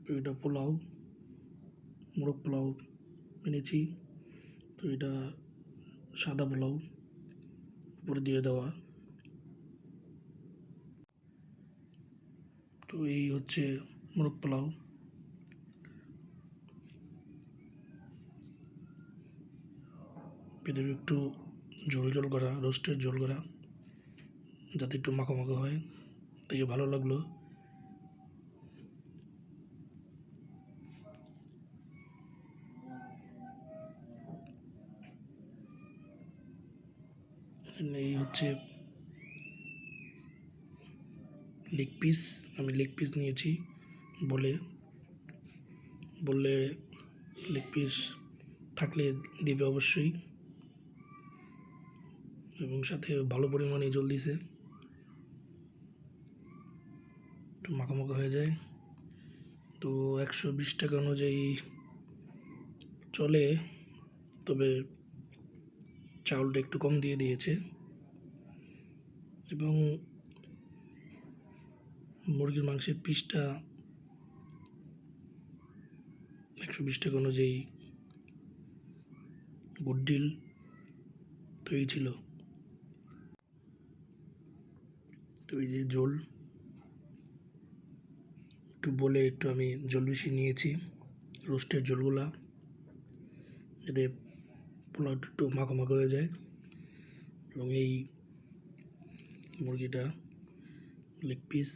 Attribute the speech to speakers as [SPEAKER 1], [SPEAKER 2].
[SPEAKER 1] তো এটা পোলাও, মোরগ পোলাও এনেছি। তো এটা সাদা পোলাও উপরে দিয়ে দেওয়া। তো এই হচ্ছে মোরগ পোলাও। ভিতরে একটু ঝোল ঝোল করা, রোস্টের ঝোল করা, যাতে একটু মাখো মাখো হয়, দেখে ভালো লাগলো। এই হচ্ছে লেগ পিস। আমি লেগ পিস নিয়েছি। বললে লেগ পিস থাকলে দেবে অবশ্যই, এবং সাথে ভালো পরিমাণে জল দিছে, একটু মাখামাখা হয়ে যায়। তো 120 টাকা অনুযায়ী চলে, তবে চাউলটা একটু কম দিয়ে দিয়েছে। এবং মুরগির মাংসের পিসটা 120 টাকা অনুযায়ী গুড ডিল তৈরি ছিল। তো এই যে ঝোল, একটু আমি জল বেশি নিয়েছি, রোস্টের ঝোলগুলা, যাতে পোলাওটা একটু মাখো মাখো হয়ে যায়। এবং এই মুরগিটা লেগ পিস